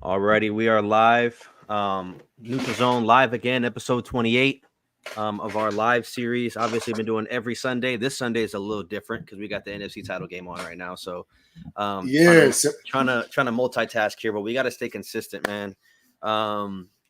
Alrighty, we are live. Neutral Zone live again, episode 28 of our live series. Obviously, been doing every Sunday. This Sunday is a little different because we got the NFC title game on right now. So, Yes. trying to multitask here, but we got to stay consistent, man.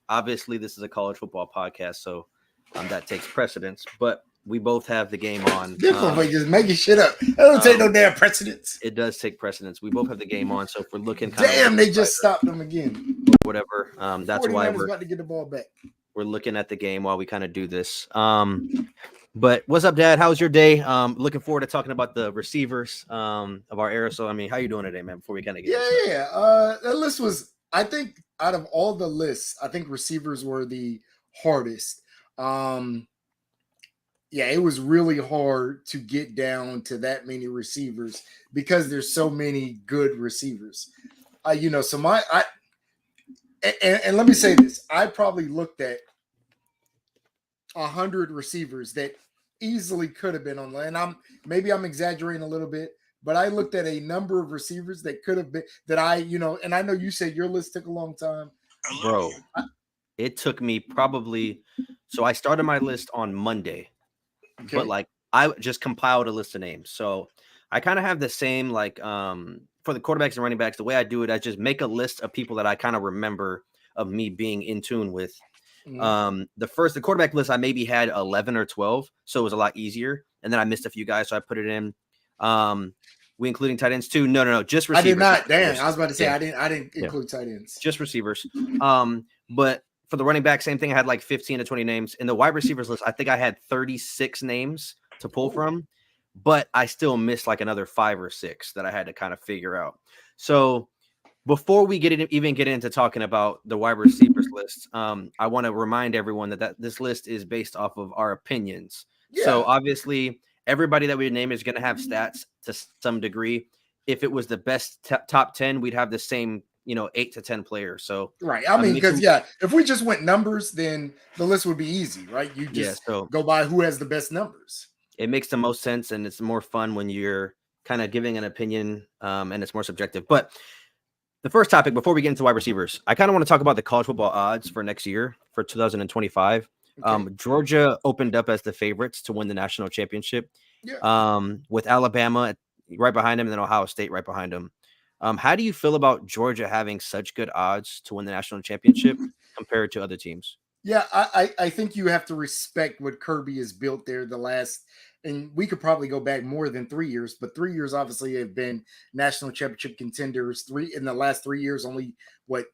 Obviously, this is a college football podcast, so that takes precedence. But we both have the game on. This motherfucker just making shit up. That don't take no damn precedence. It does take precedence. We both have the game on, so if we're looking damn, they just stopped them again. Whatever. That's why we're about to get the ball back. We're looking at the game while we kind of do this. But what's up, Dad? How's your day? Looking forward to talking about the receivers of our era. So, I mean, how you doing today, man? Before we kind of get that list was, I think, out of all the lists, I think receivers were the hardest. Yeah, it was really hard to get down to that many receivers because there's so many good receivers. And let me say this. I probably looked at 100 receivers that easily could have been on, and I'm exaggerating a little bit, but I looked at a number of receivers that could have been and I know you said your list took a long time. Bro, it took me probably, so I started my list on Monday. Okay. But like I just compiled a list of names. So I kind of have the same for the quarterbacks and running backs, the way I do it, I just make a list of people that I kind of remember of me being in tune with. Mm-hmm. The quarterback list, I maybe had 11 or 12, so it was a lot easier. And then I missed a few guys, so I put it in. We including tight ends too? No, just receivers. I did not. Damn, I was about to say I didn't include tight ends. Just receivers. But for the running back, same thing. I had like 15 to 20 names. In the wide receivers list, I think I had 36 names to pull from, but I still missed like another 5 or 6 that I had to kind of figure out. So before we even get into talking about the wide receivers list, I want to remind everyone that this list is based off of our opinions. Yeah. So obviously, everybody that we name is going to have stats to some degree. If it was the best top 10, we'd have the same 8 to 10 players. So right. I mean, because if we just went numbers, then the list would be easy, right? You just go by who has the best numbers. It makes the most sense, and it's more fun when you're kind of giving an opinion, and it's more subjective. But the first topic before we get into wide receivers, I kind of want to talk about the college football odds for next year for 2025. Okay. Georgia opened up as the favorites to win the national championship, with Alabama right behind them, and then Ohio State right behind them. How do you feel about Georgia having such good odds to win the national championship compared to other teams? Yeah, I think you have to respect what Kirby has built there and we could probably go back more than 3 years, but 3 years obviously have been national championship contenders. In the last 3 years, only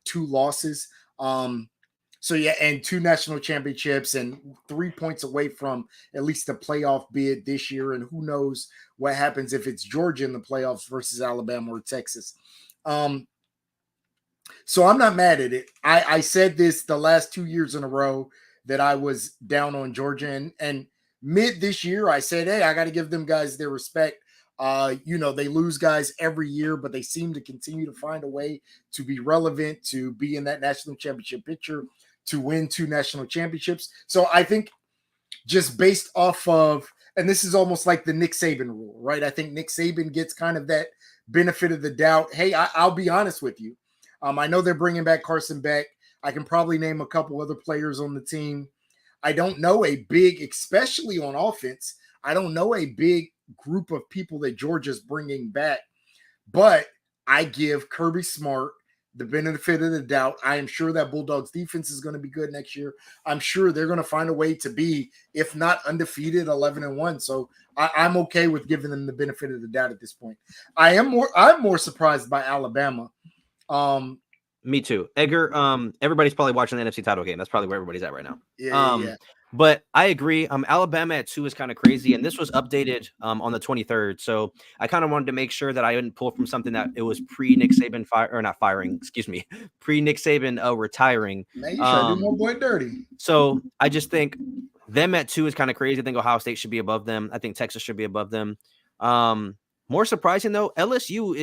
2 losses. So yeah, and 2 national championships and 3 points away from at least the playoff bid this year. And who knows what happens if it's Georgia in the playoffs versus Alabama or Texas. So I'm not mad at it. I said this the last 2 years in a row that I was down on Georgia, and mid this year I said, hey, I got to give them guys their respect. They lose guys every year, but they seem to continue to find a way to be relevant, to be in that national championship picture, to win 2 national championships. So I think just based off of, and this is almost like the Nick Saban rule, right? I think Nick Saban gets kind of that benefit of the doubt. Hey, I'll be honest with you. I know they're bringing back Carson Beck. I can probably name a couple other players on the team. I don't know especially on offense, I don't know a big group of people that Georgia's bringing back, but I give Kirby Smart the benefit of the doubt. I am sure that Bulldogs defense is going to be good next year. I'm sure they're going to find a way to be, if not undefeated, 11-1. So I'm okay with giving them the benefit of the doubt at this point. I'm more surprised by Alabama. Me too. Edgar, everybody's probably watching the NFC title game. That's probably where everybody's at right now. Yeah. But I agree. Alabama at 2 is kind of crazy, and this was updated on the 23rd. So I kind of wanted to make sure that I didn't pull from something that it was pre-Nick Saban pre-Nick Saban retiring. Man, you try to do my boy dirty. So I just think them at 2 is kind of crazy. I think Ohio State should be above them. I think Texas should be above them. More surprising though, LSU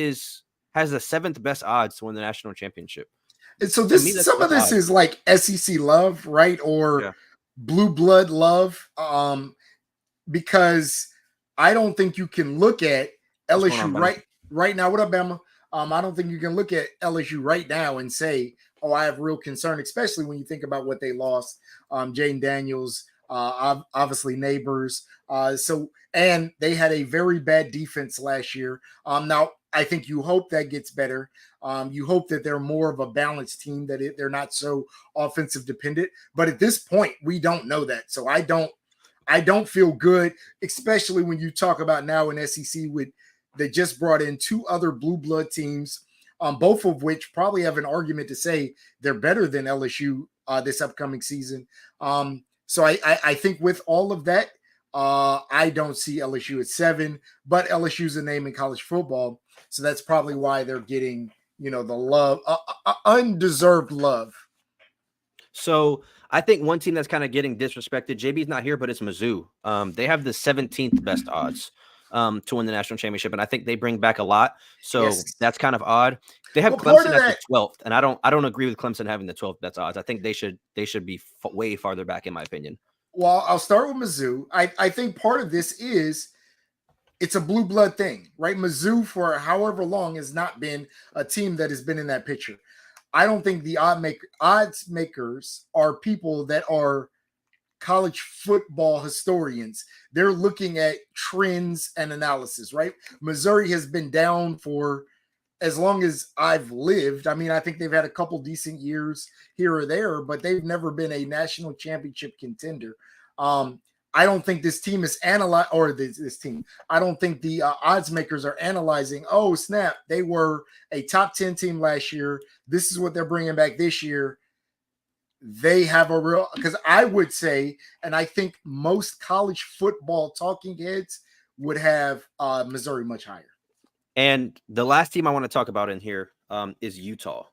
has the 7th best odds to win the national championship. And so some of this is like SEC love, right? Or blue blood love. Because I don't think you can look at LSU right now. What up, Bama? I don't think you can look at LSU right now and say, I have real concern, especially when you think about what they lost. Jaden Daniels, obviously neighbors. And they had a very bad defense last year. Now, I think you hope that gets better. You hope that they're more of a balanced team, that they're not so offensive dependent. But at this point, we don't know that. So I don't feel good, especially when you talk about now in SEC with they just brought in two other blue blood teams, both of which probably have an argument to say they're better than LSU this upcoming season. So I think with all of that, I don't see LSU at 7, but LSU's a name in college football, so that's probably why they're getting the love, undeserved love. So I think one team that's kind of getting disrespected, JB's not here, but it's Mizzou. They have the 17th best odds to win the national championship, and I think they bring back a lot. So that's kind of odd. They have Clemson at the 12th, and I don't agree with Clemson having the 12th best odds. I think they should be way farther back, in my opinion. Well, I'll start with Mizzou. I think part of this is it's a blue blood thing, right? Mizzou for however long has not been a team that has been in that picture. I don't think the odds makers are people that are college football historians. They're looking at trends and analysis, right? Missouri has been down for as long as I've lived. I mean, I think they've had a couple decent years here or there, but they've never been a national championship contender. I don't think this team is analyzed, or this team. I don't think the odds makers are analyzing, oh, snap, they were a top 10 team last year. This is what they're bringing back this year. They have a real, because I would say, and I think most college football talking heads would have Missouri much higher. And the last team I want to talk about in here is Utah.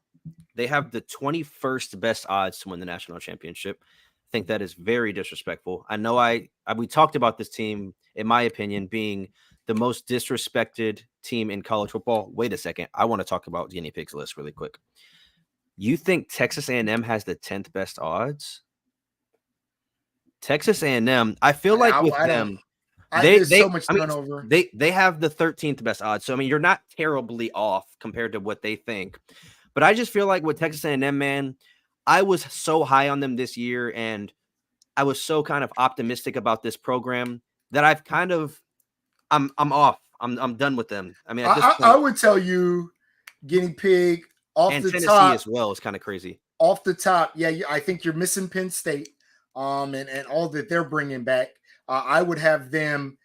They have the 21st best odds to win the national championship. I think that is very disrespectful. I know we talked about this team, in my opinion, being the most disrespected team in college football. Wait a second. I want to talk about Guinea Pig's list really quick. You think Texas A&M has the 10th best odds? Texas A&M, I feel like with them, there's so much turnover. They have the 13th best odds. So, I mean, you're not terribly off compared to what they think. But I just feel like with Texas A&M, man, I was so high on them this year, and I was so kind of optimistic about this program that I've kind of I'm off. I'm done with them. I mean, at this point, I would tell you, Guinea Pig off and the Tennessee top as well is kind of crazy. Off the top, yeah, I think you're missing Penn State, and all that they're bringing back. I would have them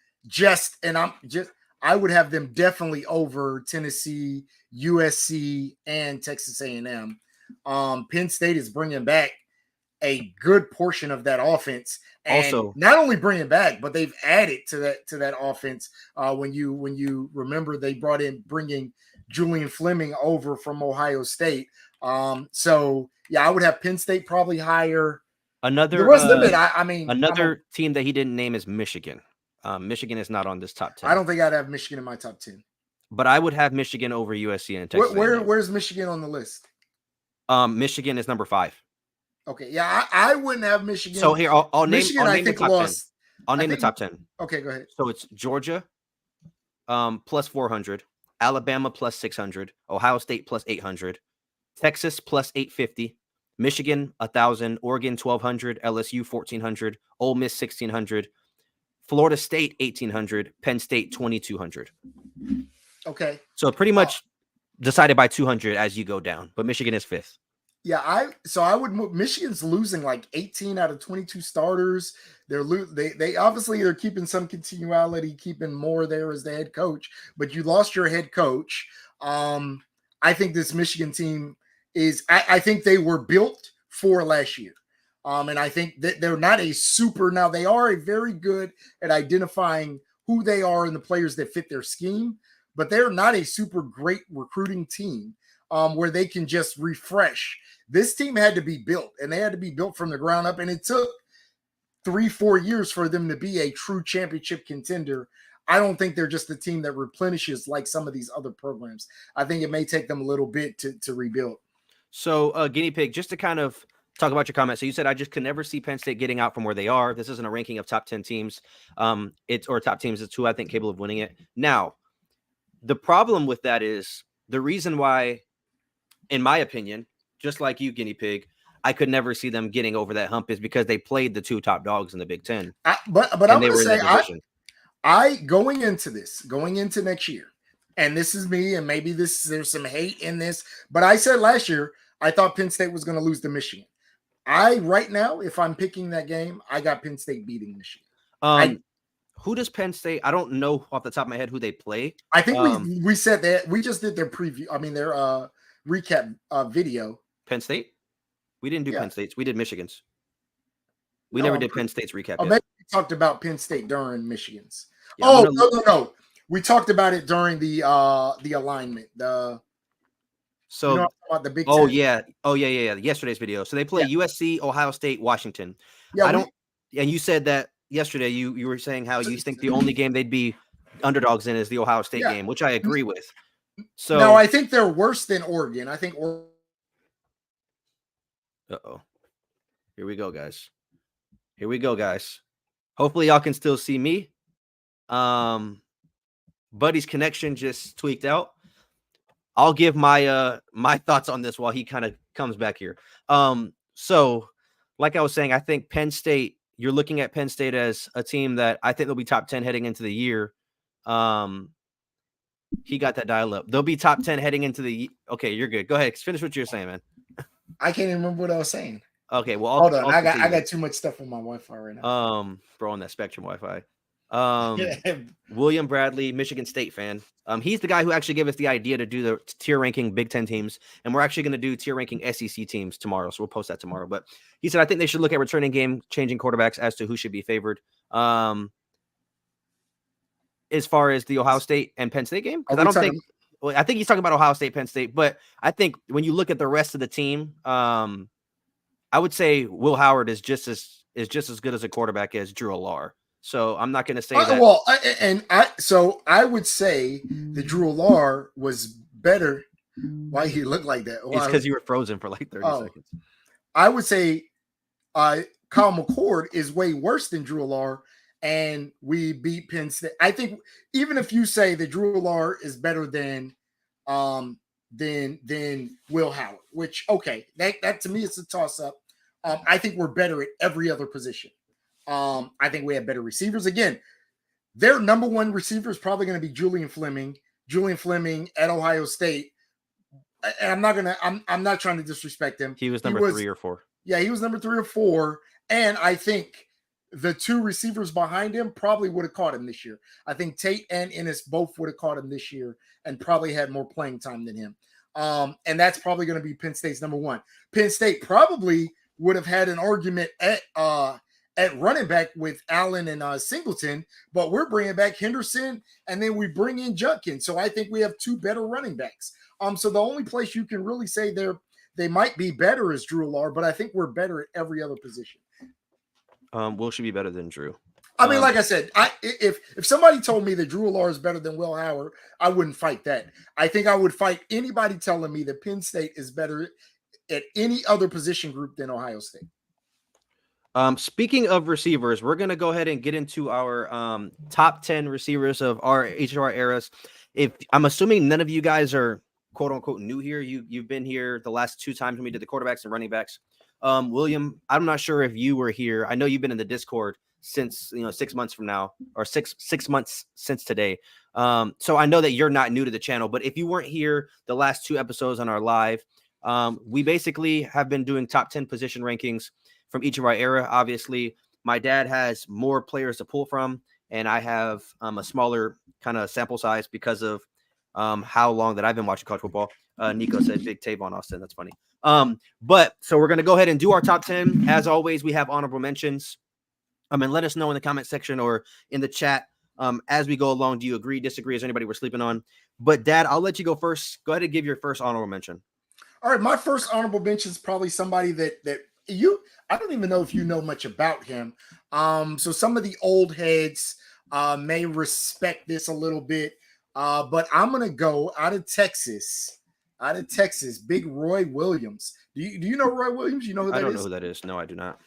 I would have them definitely over Tennessee, USC, and Texas A&M. Penn State is bringing back a good portion of that offense, and also not only bringing back, but they've added to that offense. When you remember, they bringing Julian Fleming over from Ohio State. So yeah, I would have Penn State probably higher. The rest of it, I mean, another team that he didn't name is Michigan. Michigan is not on this top 10. I don't think I'd have Michigan in my top 10. But I would have Michigan over USC and Texas. Where's Michigan on the list? Michigan is number 5. Okay, yeah, I wouldn't have Michigan. So here, I'll name Michigan. I'll name the top 10. I'll name the top 10. Okay, go ahead. So it's Georgia, plus 400, Alabama plus 600, Ohio State plus 800, Texas plus 850, Michigan 1,000, Oregon 1,200, LSU 1,400, Ole Miss 1,600, Florida State 1,800, Penn State 2,200. Okay. So pretty much decided by 200 as you go down, but Michigan is 5th. Yeah, I would move. Michigan's losing like 18 out of 22 starters. They obviously are keeping some continuality, keeping more there as the head coach, but you lost your head coach. I think this Michigan team is I think they were built for last year. And I think that they're not a super, now they are very good at identifying who they are and the players that fit their scheme, but they're not a super great recruiting team where they can just refresh. This team had to be built, and they had to be built from the ground up, and it took 3-4 years for them to be a true championship contender. I don't think they're just a team that replenishes like some of these other programs. I think it may take them a little bit to rebuild. So, Guinea Pig, just to kind of talk about your comments. So you said, I just could never see Penn State getting out from where they are. This isn't a ranking of top 10 teams. Or top teams. It's who I think capable of winning it. Now, the problem with that is the reason why, in my opinion, just like you, guinea pig, I could never see them getting over that hump is because they played the 2 top dogs in the Big Ten. But I'm and they going to were in say, that division. I going into next year, and this is me, and maybe there's some hate in this, but I said last year I thought Penn State was going to lose to Michigan. Right now, if I'm picking that game, I got Penn State beating Michigan. Who does Penn State? I don't know off the top of my head who they play. I think we said that we just did their preview. I mean their recap video. Penn State. We didn't do Penn State's. We did Michigan's. We No, never did Penn State's recap. Oh, maybe we talked about Penn State during Michigan's. Yeah, no. We talked about it during the alignment. So you know about the Big Oh 10? yeah. Yesterday's video. So they play USC, Ohio State, Washington. Yeah, and you said that yesterday. You were saying how you think the only game they'd be underdogs in is the Ohio State game, which I agree with. So no, I think they're worse than Oregon. I think Uh-oh. Here we go, guys. Hopefully y'all can still see me. Buddy's connection just tweaked out. I'll give my my thoughts on this while he kind of comes back here. So like I was saying, I think Penn State, you're looking at Penn State as a team that I think they'll be top 10 heading into the year. He got that dial up. They'll be top 10 heading into the Okay, you're good. Go ahead. Finish what you're saying, man. I can't even remember what I was saying. Okay, well, hold on. I got too much stuff on my Wi-Fi right now. Bro, on that Spectrum Wi-Fi. William Bradley, Michigan State fan. He's the guy who actually gave us the idea to do the tier ranking Big Ten teams, and we're actually going to do tier ranking SEC teams tomorrow. So we'll post that tomorrow. But he said I think they should look at returning game changing quarterbacks as to who should be favored. As far as the Ohio State and Penn State game, because I think he's talking about Ohio State, Penn State. But I think when you look at the rest of the team, I would say Will Howard is just as good as a quarterback as Drew Allar. So I'm not going to say that. So I would say that Drew Allar was better. Why he looked like that? It's because you were frozen for like 30 seconds. I would say Kyle McCord is way worse than Drew Allar, and we beat Penn State. I think even if you say that Drew Allar is better than Will Howard, which that to me is a toss up. I think we're better at every other position. I think we have better receivers. Again, their number one receiver is probably going to be Julian Fleming. Julian Fleming at Ohio State. And I'm not trying to disrespect him. He was number 3 or 4. Yeah, he was number 3 or 4. And I think the 2 receivers behind him probably would have caught him this year. I think Tate and Ennis both would have caught him this year and probably had more playing time than him. And that's probably going to be Penn State's number 1. Penn State probably would have had an argument at running back with Allen and Singleton, but we're bringing back Henderson, and then we bring in Judkins. So I think we have 2 better running backs. So the only place you can really say they might be better is Drew Allar, but I think we're better at every other position. Will should be better than Drew. I mean, like I said, if somebody told me that Drew Allar is better than Will Howard, I wouldn't fight that. I think I would fight anybody telling me that Penn State is better at any other position group than Ohio State. Speaking of receivers, we're going to go ahead and get into our top 10 receivers of each of our eras. If I'm assuming none of you guys are quote unquote new here, you've been here the last 2 times when we did the quarterbacks and running backs. William, I'm not sure if you were here. I know you've been in the Discord since 6 months from now, or six months since today. So I know that you're not new to the channel, but if you weren't here the last 2 episodes on our live, we basically have been doing top 10 position rankings from each of our era. Obviously, my dad has more players to pull from, and I have a smaller kind of sample size because of how long that I've been watching college football. Nico said Big Tavon Austin. That's funny. But so we're going to go ahead and do our top 10. As always, we have honorable mentions. And let us know in the comment section or in the chat as we go along. Do you agree, disagree? Is anybody we're sleeping on? But Dad, I'll let you go first. Go ahead and give your first honorable mention. All right, my first honorable mention is probably somebody that I don't even know if you know much about him. So some of the old heads may respect this a little bit, but I'm gonna go out of Texas, Big Roy Williams. Do you know Roy Williams? You know who that is? I don't know who that is. No, I do not.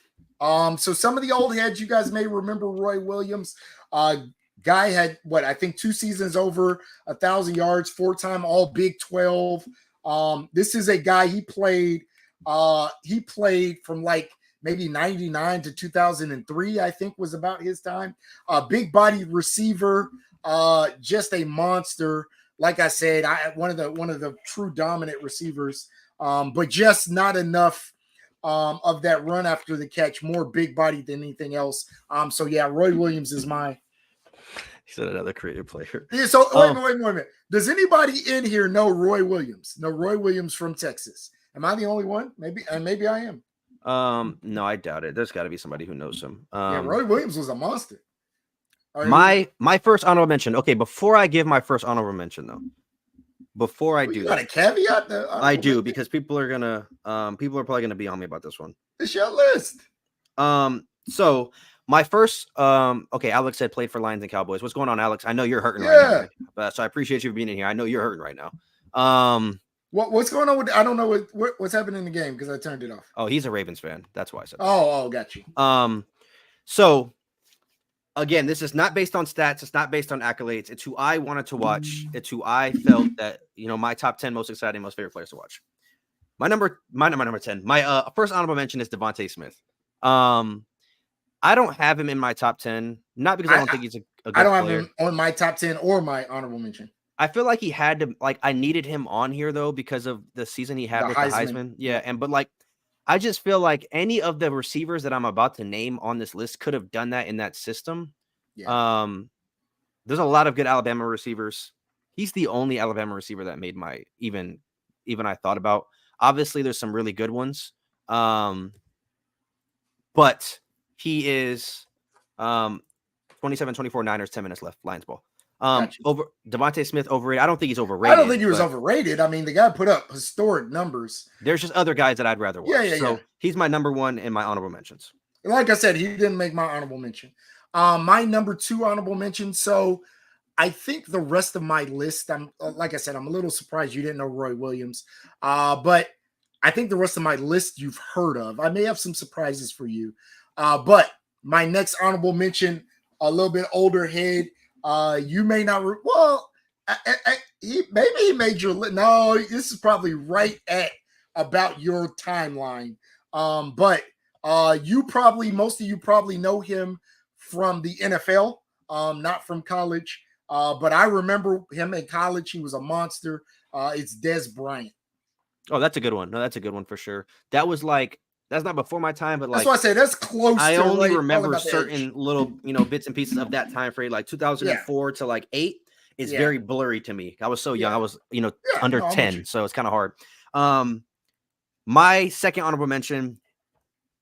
So some of the old heads, you guys may remember Roy Williams. Guy had I think 2 seasons over 1,000 yards, 4-time All Big 12. This is a guy, he played He played from like maybe 99 to 2003, I think was about his time. Big body receiver, just a monster. Like I said, one of the true dominant receivers, but just not enough of that run after the catch, more big body than anything else. So yeah, Roy Williams is my. He said another creative player. Yeah, so wait a minute. Does anybody in here know Roy Williams? No, Roy Williams from Texas. Am I the only one? Maybe I am. No, I doubt it. There's got to be somebody who knows him. Yeah, Roy Williams was a monster. My first honorable mention. Okay, before I give my first honorable mention, though, before I do got a caveat. I do, because people are probably gonna be on me about this one. It's your list. So my first, okay, Alex said played for Lions and Cowboys. What's going on, Alex? I know you're hurting right now. So I appreciate you being in here. I know you're hurting right now. What's going on with? I don't know what's happening in the game because I turned it off. Oh, he's a Ravens fan. That's why I said that. Oh, got you. So again, this is not based on stats. It's not based on accolades. It's who I wanted to watch. It's who I felt that, my top 10 most exciting, most favorite players to watch. My number 10. My first honorable mention is Devontae Smith. I don't have him in my top 10, not because I don't think he's a good player. I don't have him on my top 10 or my honorable mention. I feel like he had to, I needed him on here though because of the season he had with the Heisman. Yeah, but I just feel like any of the receivers that I'm about to name on this list could have done that in that system. Yeah. There's a lot of good Alabama receivers. He's the only Alabama receiver that made my even I thought about. Obviously, there's some really good ones. But he is 27-24 Niners, 10 minutes left, Lions ball. Over Devontae Smith overrated. I don't think he's overrated. I don't think he was overrated. I mean, the guy put up historic numbers. There's just other guys that I'd rather watch. So he's my number one in my honorable mentions. Like I said, he didn't make my honorable mention. My number 2 honorable mention. So I think the rest of my list, like I said, I'm a little surprised you didn't know Roy Williams. But I think the rest of my list you've heard of. I may have some surprises for you. But my next honorable mention, a little bit older head. You may not. Maybe he made your list. No, this is probably right at about your timeline. But most of you probably know him from the NFL, not from college. But I remember him in college. He was a monster. It's Dez Bryant. Oh, that's a good one. No, that's a good one for sure. That's not before my time, but that's why I say that's close. I only remember certain little, bits and pieces of that time frame, like 2004 to 8. It's very blurry to me. I was so young. I was, under 10, so it's kind of hard. My second honorable mention.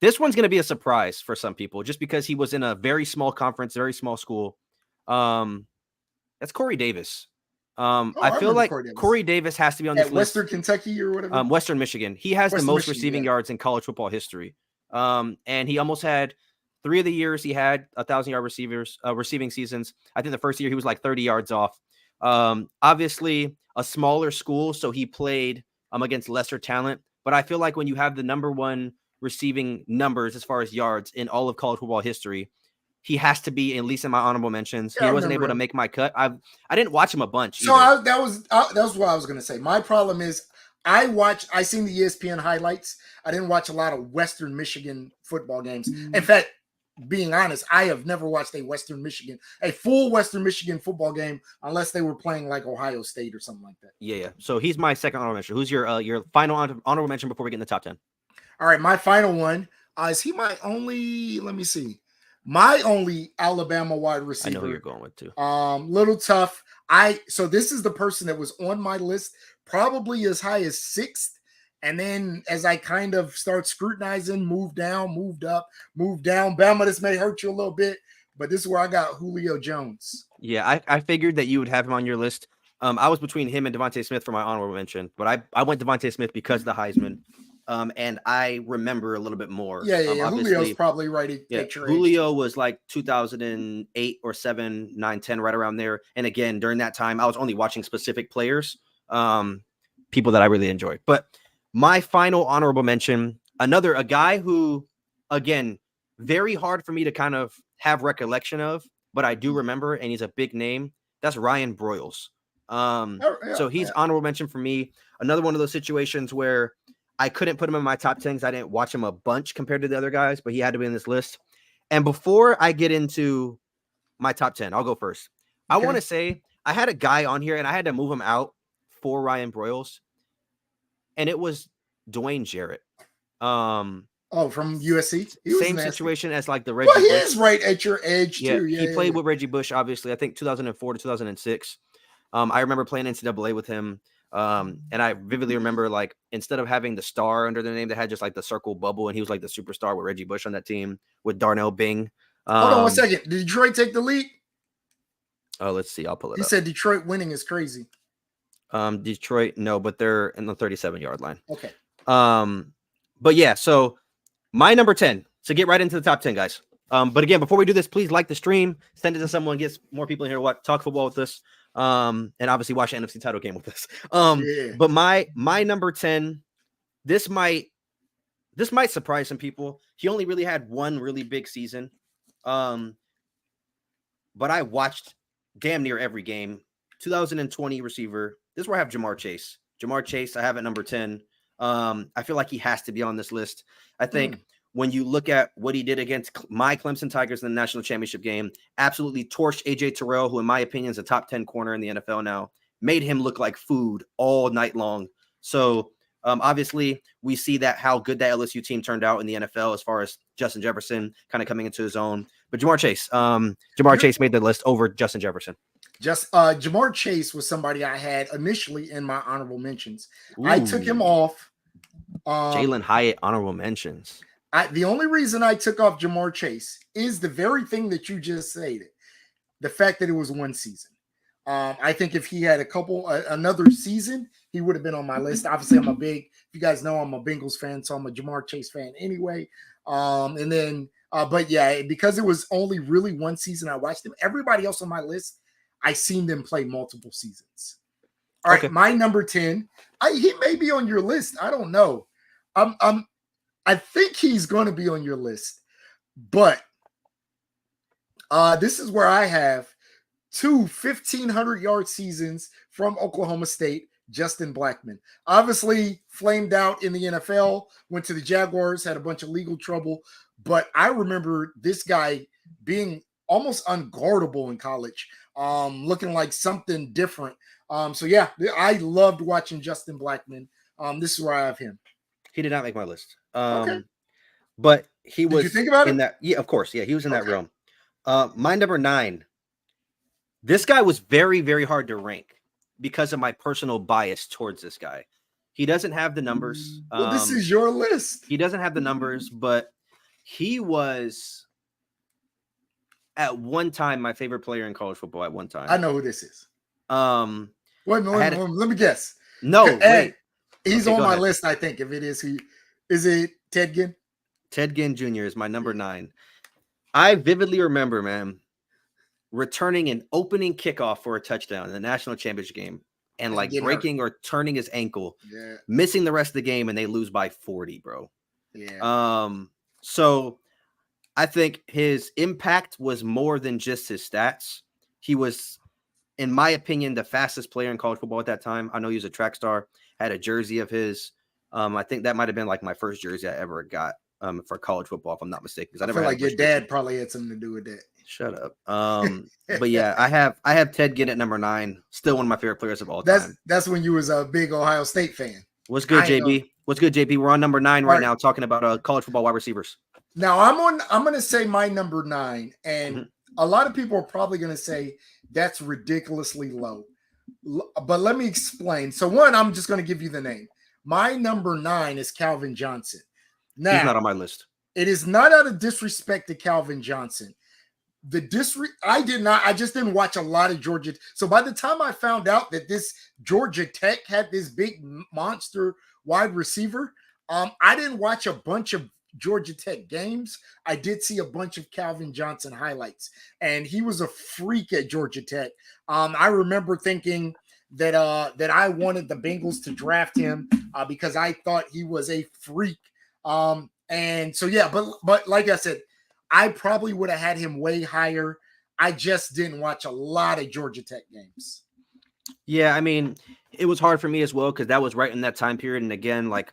This one's going to be a surprise for some people, just because he was in a very small conference, very small school. That's Corey Davis. I feel like Corey Davis has to be on this list. Western Kentucky or whatever. Western Michigan. He has the most receiving yards in college football history. And he almost had 3 of the years he had 1,000-yard receiving seasons. I think the first year he was like 30 yards off. Obviously a smaller school, so he played against lesser talent. But I feel like when you have the number 1 receiving numbers as far as yards in all of college football history, he has to be at least in my honorable mentions. He wasn't able to make my cut. I didn't watch him a bunch. So that was what I was going to say. My problem is I seen the ESPN highlights. I didn't watch a lot of Western Michigan football games. In fact, being honest, I have never watched a full Western Michigan football game unless they were playing like Ohio State or something like that. Yeah. So he's my second honorable mention. Who's your final honorable mention before we get in the top 10? All right, my final one. Is he my only? Let me see. My only Alabama wide receiver. I know who you're going with too. Little tough. So this is the person that was on my list, probably as high as 6th. And then as I kind of start scrutinizing, moved down, moved up, moved down. Bama, this may hurt you a little bit, but this is where I got Julio Jones. Yeah, I figured that you would have him on your list. I was between him and Devontae Smith for my honorable mention, but I went Devontae Smith because of the Heisman. And I remember a little bit more. Yeah. Julio's probably right. Julio was like 2008 or 7, 9, 10, right around there. And again, during that time, I was only watching specific players, people that I really enjoyed. But my final honorable mention, a guy who, again, very hard for me to kind of have recollection of, but I do remember, and he's a big name. That's Ryan Broyles. So he's honorable mention for me. Another one of those situations where I couldn't put him in my top 10 because I didn't watch him a bunch compared to the other guys, but he had to be in this list. And before I get into my top 10, I'll go first. I want to say I had a guy on here and I had to move him out for Ryan Broyles, and it was Dwayne Jarrett. From USC. Same situation as like the Reggie Bush. He Bush. is right at your edge too. Yeah, he played with Reggie Bush, obviously. I think 2004 to 2006. I remember playing NCAA with him. And I vividly remember, like, instead of having the star under the name, they had just like the circle bubble, and he was like the superstar with Reggie Bush on that team with Darnell Bing. Hold on 1 second. Did Detroit take the lead? Oh, let's see. I'll pull it up. He said Detroit winning is crazy. Detroit, no, but they're in the 37-yard line. Okay. But yeah, so my number 10. So get right into the top 10, guys. But again, before we do this, please like the stream, send it to someone, get more people in here to talk football with us. And obviously watch the NFC title game with us. But my number 10, this might surprise some people. He only really had one really big season. But I watched damn near every game. 2020 receiver. This is where I have Jamar Chase. Jamar Chase, I have at number 10. I feel like he has to be on this list. I think when you look at what he did against my Clemson Tigers in the national championship game, absolutely torched AJ Terrell, who in my opinion is a top 10 corner in the NFL now, made him look like food all night long. So obviously we see that how good that LSU team turned out in the NFL as far as Justin Jefferson kind of coming into his own. But Jamar Chase made the list over Justin Jefferson. Jamar Chase was somebody I had initially in my honorable mentions. Ooh. I took him off. Jalen Hyatt honorable mentions. The only reason I took off Jamar Chase is the very thing that you just stated. The fact that it was one season. I think if he had another season, he would have been on my list. Obviously, if you guys know, I'm a Bengals fan, so I'm a Jamar Chase fan anyway. But yeah, because it was only really one season I watched him, everybody else on my list, I seen them play multiple seasons. All right, my number 10, he may be on your list. I don't know. I think he's going to be on your list, but this is where I have 2 1,500-yard seasons from Oklahoma State, Justin Blackmon. Obviously flamed out in the NFL, went to the Jaguars, had a bunch of legal trouble, but I remember this guy being almost unguardable in college, looking like something different. So yeah, I loved watching Justin Blackmon. This is where I have him. He did not make my list. But he was. Did you think about in it? That. Yeah, of course. Yeah, he was in that realm. My number 9. This guy was very, very hard to rank because of my personal bias towards this guy. He doesn't have the numbers. Well, this is your list. He doesn't have the numbers, but he was at one time my favorite player in college football. At one time, I know who this is. Wait, let me guess. No, hey, he's on my list. I think if it is, is it Ted Ginn? Ted Ginn Jr. is my number 9. I vividly remember, man, returning an opening kickoff for a touchdown in the national championship game and like breaking or turning his ankle, missing the rest of the game, and they lose by 40, bro. Yeah. So I think his impact was more than just his stats. He was, in my opinion, the fastest player in college football at that time. I know he was a track star, had a jersey of his. I think that might have been like my first jersey I ever got for college football, if I'm not mistaken. I feel like your dad probably had something to do with that. Shut up. But yeah, I have Ted Ginn at number 9. Still one of my favorite players of all time. That's when you was a big Ohio State fan. What's good, JB? What's good, JB? We're on number 9 right now, talking about college football wide receivers. Now I'm going to say my number 9, and a lot of people are probably going to say that's ridiculously low. But let me explain. So one, I'm just going to give you the name. My number 9 is Calvin Johnson. Now, he's not on my list. It is not out of disrespect to Calvin Johnson. I just didn't watch a lot of Georgia. So by the time I found out that this Georgia Tech had this big monster wide receiver, I didn't watch a bunch of Georgia Tech games. I did see a bunch of Calvin Johnson highlights, and he was a freak at Georgia Tech. I remember thinking that I wanted the Bengals to draft him because I thought he was a freak. And so yeah, but like I said, I probably would have had him way higher. I just didn't watch a lot of Georgia Tech games. Yeah, I mean, it was hard for me as well because that was right in that time period. And again, like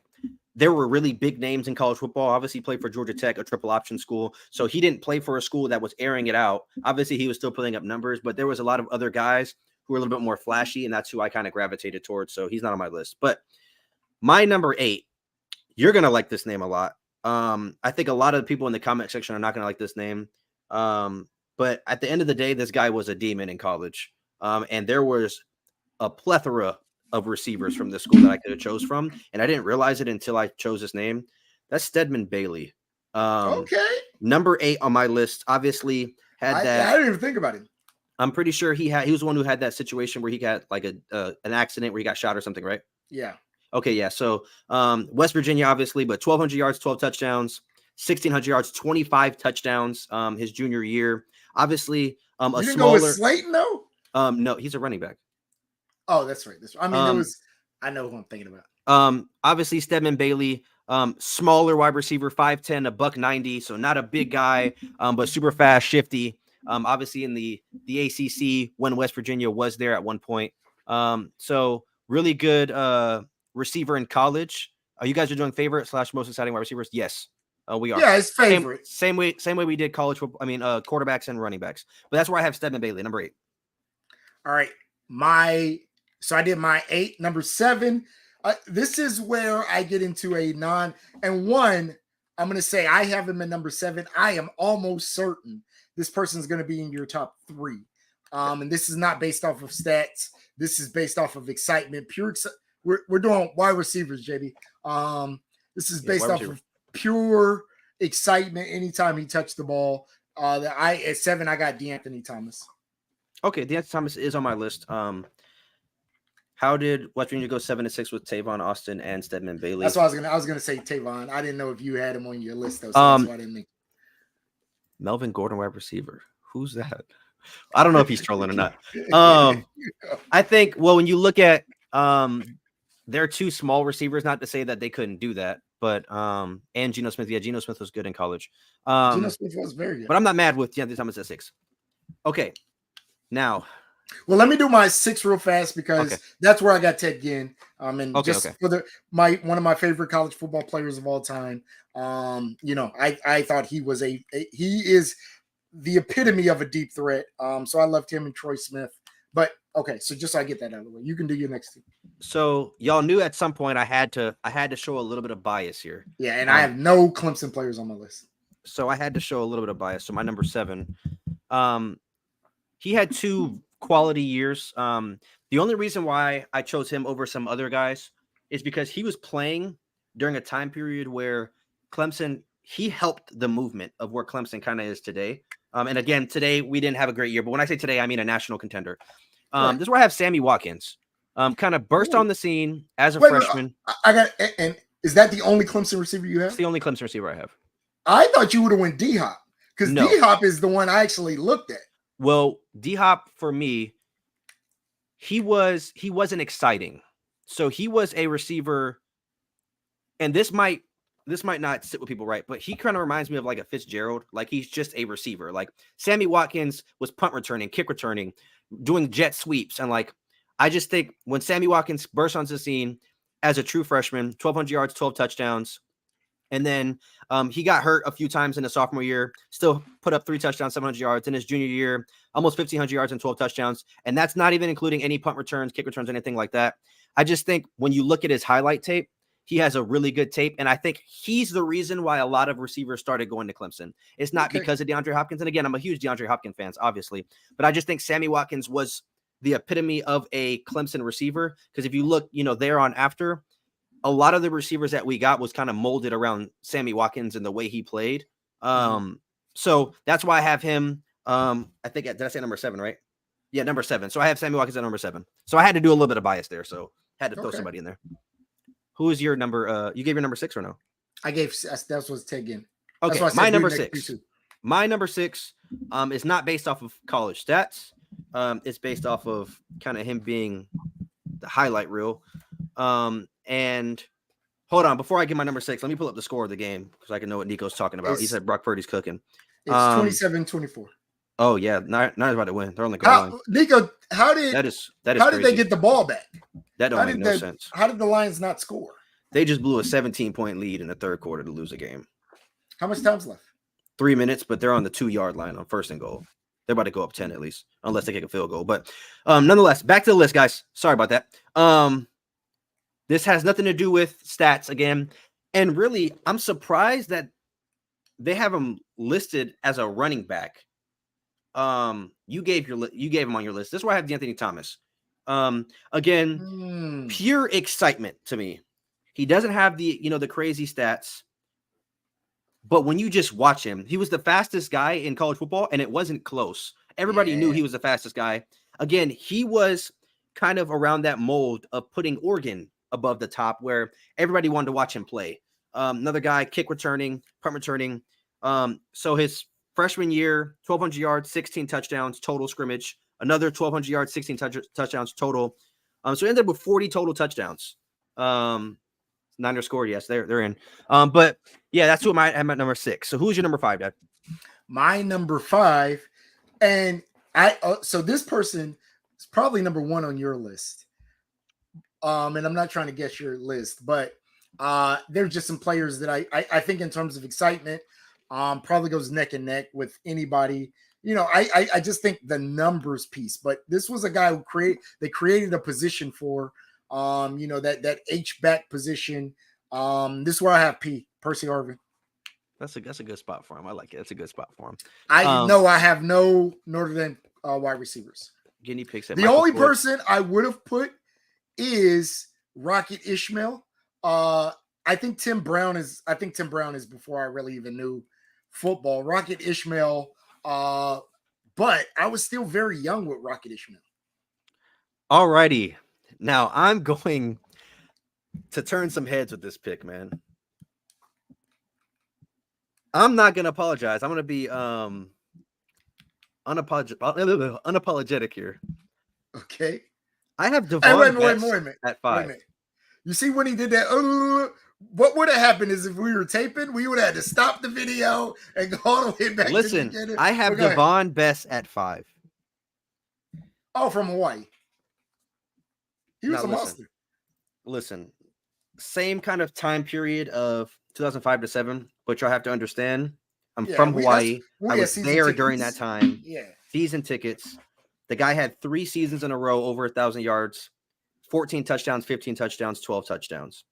there were really big names in college football. Obviously, he played for Georgia Tech, a triple option school. So he didn't play for a school that was airing it out. Obviously, he was still putting up numbers, but there was a lot of other guys who were a little bit more flashy, and that's who I kind of gravitated towards. So he's not on my list. But my number 8, you're going to like this name a lot. I think a lot of the people in the comment section are not going to like this name. But at the end of the day, this guy was a demon in college. And there was a plethora of receivers from this school that I could have chose from, and I didn't realize it until I chose this name. That's Stedman Bailey. Okay. Number 8 on my list. Obviously had that. I didn't even think about him. I'm pretty sure he was the one who had that situation where he got like an accident where he got shot or something, right? Yeah. Okay, yeah. So West Virginia, obviously, but 1,200 yards, 12 touchdowns, 1,600 yards, 25 touchdowns. His junior year, obviously, you didn't go with Slayton though. No, he's a running back. Oh, that's right. I mean, I know who I'm thinking about. Obviously, Stedman Bailey, smaller wide receiver, 5'10", $190, so not a big guy, but super fast, shifty. Obviously, in the ACC when West Virginia was there at one point. So really good receiver in college. You guys are doing favorite / most exciting wide receivers? Yes, we are. Yeah, it's favorite. Same way we did college football. I mean, quarterbacks and running backs. But that's where I have Stedman Bailey, number 8. All right, so I did my 8, number 7. This is where I get into a I'm going to say I have him at number 7. I am almost certain this person is going to be in your top 3. And this is not based off of stats. This is based off of excitement. We're doing wide receivers, JB. This is based off of pure excitement anytime he touched the ball. At 7, I got DeAnthony Thomas. Okay, DeAnthony Thomas is on my list. How did West Virginia go 7-6 with Tavon Austin and Stedman Bailey? That's what I was gonna say Tavon. I didn't know if you had him on your list though, so that's why I didn't make. Melvin Gordon, wide receiver. Who's that? I don't know if he's trolling or not. I think when you look at they're 2 small receivers, not to say that they couldn't do that, but and Geno Smith. Yeah, Geno Smith was good in college. Geno Smith was very good. But I'm not mad with DeAnthony Thomas at 6. Okay. Now, well, let me do my 6 real fast because that's where I got Ted Ginn. And for one of my favorite college football players of all time. I thought he is the epitome of a deep threat. So I left him and Troy Smith. But okay, so just so I get that out of the way, you can do your next team. So y'all knew at some point I had to show a little bit of bias here. Yeah, and I have no Clemson players on my list. So I had to show a little bit of bias. So my number 7. He had 2 quality years. The only reason why I chose him over some other guys is because he was playing during a time period where Clemson, he helped the movement of where Clemson kind of is today. And again, today we didn't have a great year, but when I say today, I mean a national contender. This is where I have Sammy Watkins. Kind of burst on the scene as a freshman. And is that the only Clemson receiver you have? It's the only Clemson receiver I have. I thought you would have went D-Hop because D-Hop is the one I actually looked at. Well, D-Hop for me, he wasn't exciting. So he was a receiver, and this might not sit with people right, but he kind of reminds me of like a Fitzgerald. Like he's just a receiver. Like Sammy Watkins was punt returning, kick returning, doing jet sweeps. And like, I just think when Sammy Watkins burst onto the scene as a true freshman, 1,200 yards, 12 touchdowns, and then he got hurt a few times in his sophomore year, still put up 3 touchdowns, 700 yards. In his junior year, almost 1,500 yards and 12 touchdowns. And that's not even including any punt returns, kick returns, anything like that. I just think when you look at his highlight tape, he has a really good tape. And I think he's the reason why a lot of receivers started going to Clemson. It's not because of DeAndre Hopkins. And again, I'm a huge DeAndre Hopkins fan, obviously. But I just think Sammy Watkins was the epitome of a Clemson receiver. Because if you look, there on after, a lot of the receivers that we got was kind of molded around Sammy Watkins and the way he played. So that's why I have him. I think, did I say number 7, right? Yeah, number 7. So I have Sammy Watkins at number 7. So I had to do a little bit of bias there. So had to throw somebody in there. Who is your number? You gave your number 6 or no? I gave, that was Ted Ginn. Okay, my number 6. My number 6 is not based off of college stats. It's based off of kind of him being the highlight reel. And hold on, before I get my number 6, let me pull up the score of the game because I can know what Nico's talking about. He said Brock Purdy's cooking. It's 27-24. Oh yeah, not about to win. They're on the goal line. Nico, how did that is how crazy. did they get the ball back? That don't make no sense. How did the Lions not score? They just blew a 17-point lead in the third quarter to lose a game. How much time's left? 3 minutes, but they're on the 2-yard line on first and goal. They're about to go up 10 at least, unless they kick a field goal. But nonetheless, back to the list, guys. Sorry about that. This has nothing to do with stats again. And really, I'm surprised that they have him listed as a running back. You gave him on your list. This is why I have D'Anthony Thomas. Again, pure excitement to me. He doesn't have the crazy stats. But when you just watch him, he was the fastest guy in college football, and it wasn't close. Everybody knew he was the fastest guy. Again, he was kind of around that mold of putting Oregon above the top, where everybody wanted to watch him play. Another guy, kick returning, punt returning. So his freshman year, 1,200 yards, 16 touchdowns, total scrimmage. Another 1,200 yards, 16 touchdowns total. So he ended up with 40 total touchdowns. Niners scored, yes, they're in. But yeah, that's who I'm at number 6. So who's your number 5, Dad? My number 5, and so this person is probably number 1 on your list. And I'm not trying to guess your list, but there's just some players that I think in terms of excitement, probably goes neck and neck with anybody. I just think the numbers piece, but this was a guy who created a position for. That H-back position. This is where I have Percy Harvin. That's a good spot for him. I like it. That's a good spot for him. I know I have no Notre Dame wide receivers. Guinea pigs. The only person I would have put is Rocket Ishmael. I think Tim Brown is before I really even knew football. Rocket Ishmael, but I was still very young with Rocket Ishmael. All righty. Now, I'm going to turn some heads with this pick, man. I'm not going to apologize. I'm going to be unapologetic here. Okay. I have Devon Bess at 5. You see when he did that, what would have happened is if we were taping, we would have had to stop the video and go all the way back to the beginning. I have Devon Bess at 5. Oh, from Hawaii. He was a monster. Listen, same kind of time period of 2005 to 7, but y'all have to understand, I'm from Hawaii. I was there during that time. Yeah. Season tickets. The guy had 3 seasons in a row over 1,000 yards, 14 touchdowns, 15 touchdowns, 12 touchdowns.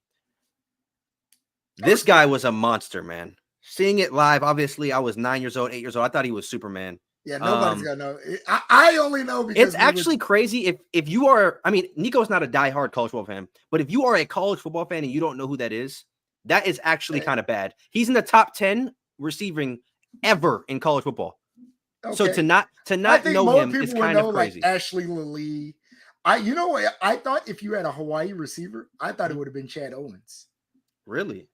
This guy was a monster, man. Seeing it live, obviously, I was 9 years old, 8 years old. I thought he was Superman. Yeah, nobody's gonna know. I only know because it's actually crazy. If you are, I mean, Nico's not a diehard college football fan, but if you are a college football fan and you don't know who that is actually kind of bad. He's in the top 10 receiving ever in college football. Okay. So to not know him is kind of crazy. Like Ashley Lee. I thought if you had a Hawaii receiver, I thought it would have been Chad Owens. Really?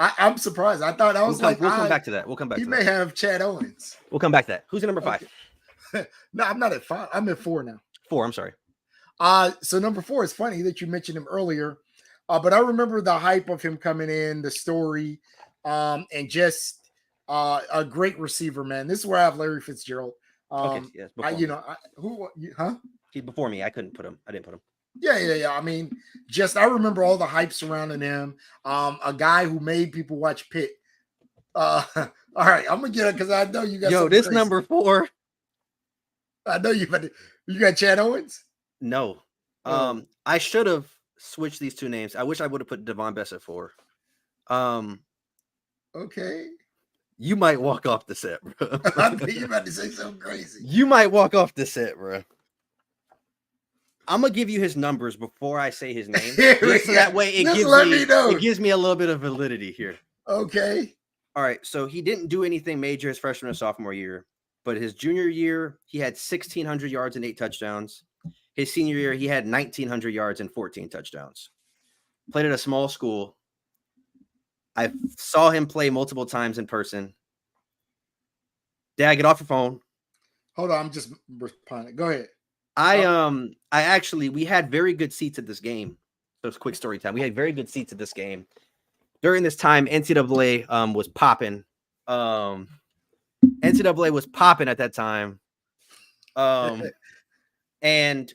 I'm surprised. I thought we'll come back to that. We'll come back. He may have Chad Owens. We'll come back to that. Who's your number 5? Okay. No, I'm not at 5. I'm at 4 now. 4. I'm sorry. So number 4 is funny that you mentioned him earlier, but I remember the hype of him coming in, the story, and just a great receiver, man. This is where I have Larry Fitzgerald. Okay, yes. He's before me. I didn't put him. Yeah. I mean, I remember all the hype surrounding him. A guy who made people watch Pitt. All right, I'm gonna get it because I know you got. This crazy. Number 4. I know you got Chad Owens. No, I should have switched these 2 names. I wish I would have put Devon Bess at 4. Okay. You might walk off the set, bro. I think you're about to say something crazy. You might walk off the set, bro. I'm gonna give you his numbers before I say his name, just so that way it gives me a little bit of validity here. Okay. All right. So he didn't do anything major his freshman and sophomore year, but his junior year he had 1,600 yards and 8 touchdowns. His senior year he had 1,900 yards and 14 touchdowns. Played at a small school. I saw him play multiple times in person. Dad, get off your phone. Hold on, I'm just responding. Go ahead. We had very good seats at this game. So it's quick story time. We had very good seats at this game. During this time, NCAA was popping. NCAA was popping at that time. And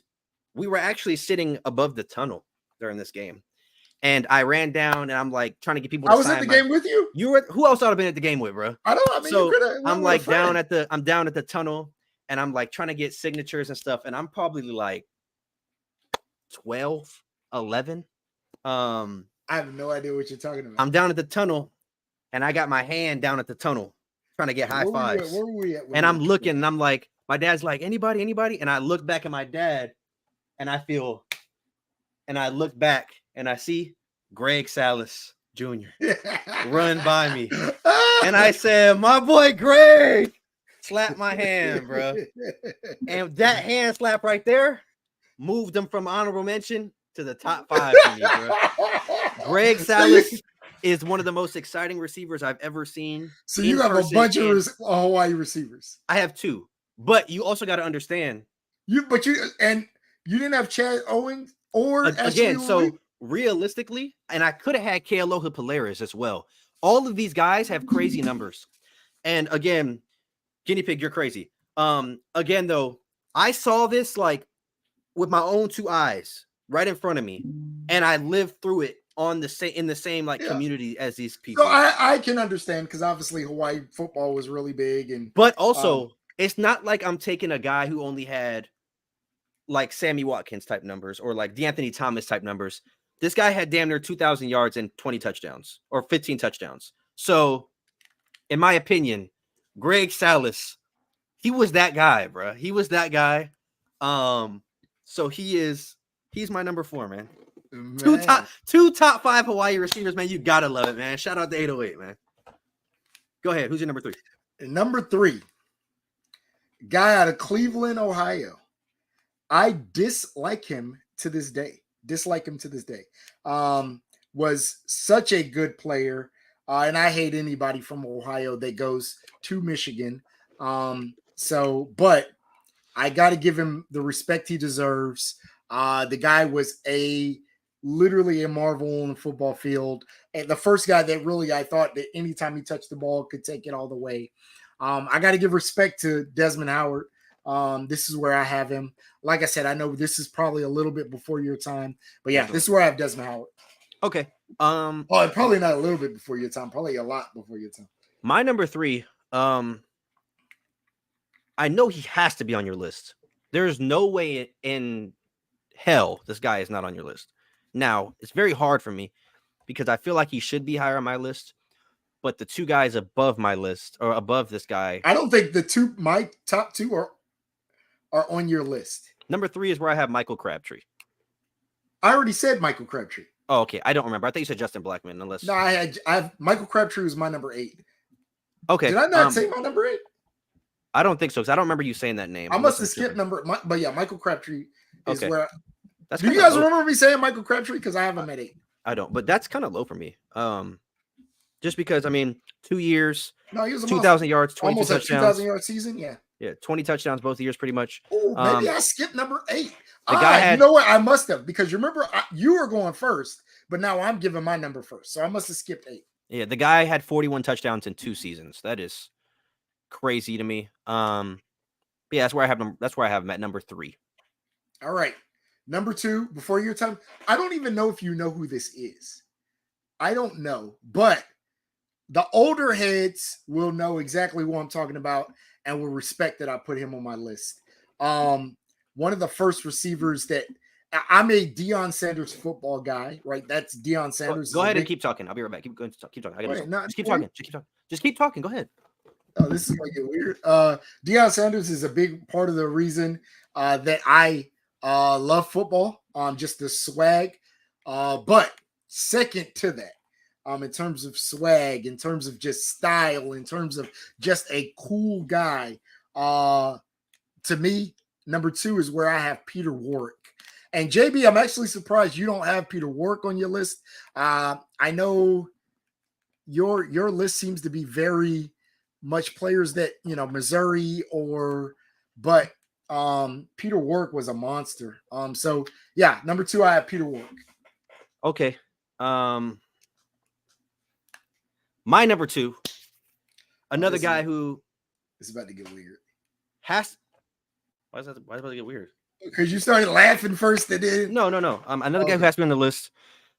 we were actually sitting above the tunnel during this game. And I ran down and I'm like trying to get people to I was sign at the game with you. You were who else ought to have been at the game with, bro? I mean, so you could have. I'm like down at the tunnel and I'm like trying to get signatures and stuff. And I'm probably like 12, 11. I have no idea what you're talking about. I'm down at the tunnel and I got my hand down at the tunnel trying to get high fives. Where were we at? And I'm looking and I'm like, my dad's like, anybody? And I look back at my dad and I look back and I see Greg Salas Jr. run by me. And I said, my boy Greg, slap my hand, bro. And that hand slap right there moved him from honorable mention to the top 5 for me, bro. Greg Salas is one of the most exciting receivers I've ever seen. So you have a bunch of Hawaii receivers. I have 2, but you also got to understand. You didn't have Chad Owens or again. So realistically, and I could have had Kealoha Polaris as well. All of these guys have crazy numbers. And again, Guinea Pig, you're crazy. Again, though, I saw this like with my own 2 eyes right in front of me, and I lived through it in the same community as these people. So I can understand because obviously Hawaii football was really big, but also it's not like I'm taking a guy who only had like Sammy Watkins type numbers or like DeAnthony Thomas type numbers. This guy had damn near 2,000 yards and 20 touchdowns or 15 touchdowns. So, in my opinion, Greg Salas, he was that guy, bro. He was that guy. So he's my number 4, man. 2 top 5 Hawaii receivers, man. You gotta love it, man. Shout out to 808, man. Go ahead. Who's your number 3? Number 3, guy out of Cleveland, Ohio. I dislike him to this day. Was such a good player. And I hate anybody from Ohio that goes to Michigan. But I got to give him the respect he deserves. The guy was literally a marvel on the football field. And the first guy that really I thought that anytime he touched the ball could take it all the way. I got to give respect to Desmond Howard. This is where I have him. Like I said, I know this is probably a little bit before your time, but yeah, this is where I have Desmond Howard. Okay. Probably not a little bit before your time, probably a lot before your time. My number 3, I know he has to be on your list. There's no way in hell this guy is not on your list. Now, it's very hard for me because I feel like he should be higher on my list, but the 2 guys above my list or above this guy, I don't think my top 2 are on your list. Number 3 is where I have Michael Crabtree. I already said Michael Crabtree. Oh, okay. I don't remember. I thought you said Justin Blackmon. Unless no, I have Michael Crabtree was my number 8. Okay. Did I not say my number 8? I don't think so because I don't remember you saying that name. I must have skipped but yeah, Michael Crabtree is okay. where. That's do you guys remember me saying Michael Crabtree? Because I have him at 8. I don't, but that's kind of low for me. Just because 2 years, no, he was 2,000 yards, 22 almost touchdowns, 2,000 yard season. Yeah, 20 touchdowns both years, pretty much. Oh, maybe I skipped number 8. The guy had, you know what? I must have because you remember you were going first, but now I'm giving my number first, so I must have skipped 8. Yeah, the guy had 41 touchdowns in 2 seasons. That is crazy to me. But yeah, that's where I have him. That's where I have him at number 3. All right, number 2 before your time. I don't even know if you know who this is. I don't know, but the older heads will know exactly what I'm talking about and will respect that I put him on my list. One of the first receivers that I'm a Deion Sanders football guy, right? That's Deion Sanders. Go ahead and keep talking. I'll be right back. Keep talking. Just keep talking. Just keep talking. Go ahead. Oh, this is going to get weird. Deion Sanders is a big part of the reason that I love football. Just the swag. But second to that, in terms of swag, in terms of just style, in terms of just a cool guy, to me, number 2 is where I have Peter Warrick. And JB, I'm actually surprised you don't have Peter Warrick on your list. I know your list seems to be very much players that, Missouri but Peter Warrick was a monster. So yeah, number 2, I have Peter Warrick. Okay. My number 2, another guy who is about to get weird. Why is it about to get weird? Because you started laughing first and then. No. Another guy who Okay. has to be on the list.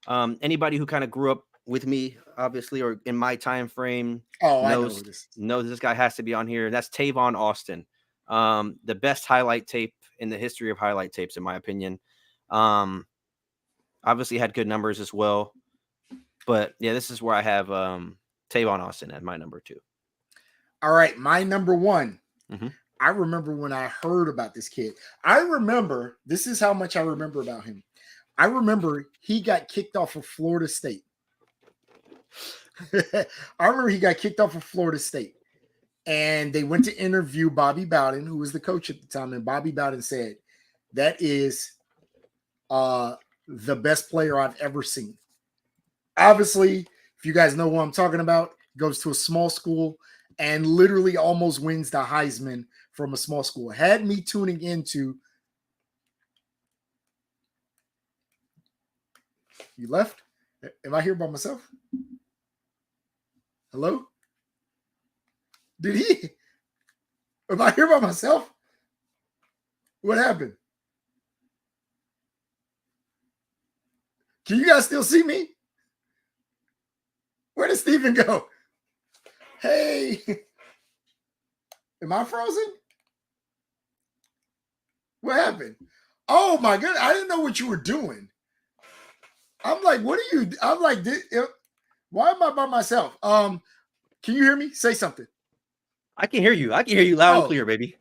Anybody who kind of grew up with me, obviously, or in my time frame, Oh, I know knows who this is. knows this guy has to be on here. And that's Tavon Austin. The best highlight tape in the history of highlight tapes, in my opinion. Obviously had good numbers as well. But yeah, this is where I have Tavon Austin at my number 2. All right, my number 1. Mhm. I remember when I heard about this kid. I remember, this is how much I remember about him. I remember he got kicked off of Florida State. I remember he got kicked off of Florida State. And they went to interview Bobby Bowden, who was the coach at the time. And Bobby Bowden said, that is the best player I've ever seen. Obviously, if you guys know who I'm talking about, goes to a small school and literally almost wins the Heisman from a small school. Had me tuning into. You left? Am I here by myself? Hello? Did he? Am I here by myself? What happened? Can you guys still see me? Where did Steven go? Hey, am I frozen? What happened? Oh my goodness, I didn't know what you were doing. I'm like, what are you? I'm like, why am I by myself? Can you hear me? Say something. I can hear you. I can hear you loud and clear, baby.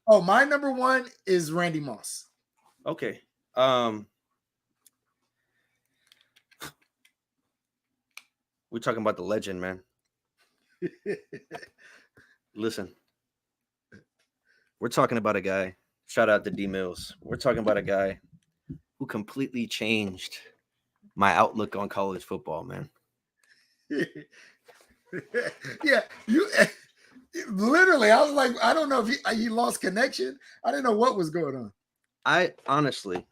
Oh, my number 1 is Randy Moss. Okay. We're talking about the legend, man. Listen, we're talking about a guy. Shout out to D Mills. We're talking about a guy who completely changed my outlook on college football, man. Yeah, you literally. I was like, I don't know if he lost connection. I didn't know what was going on. I honestly,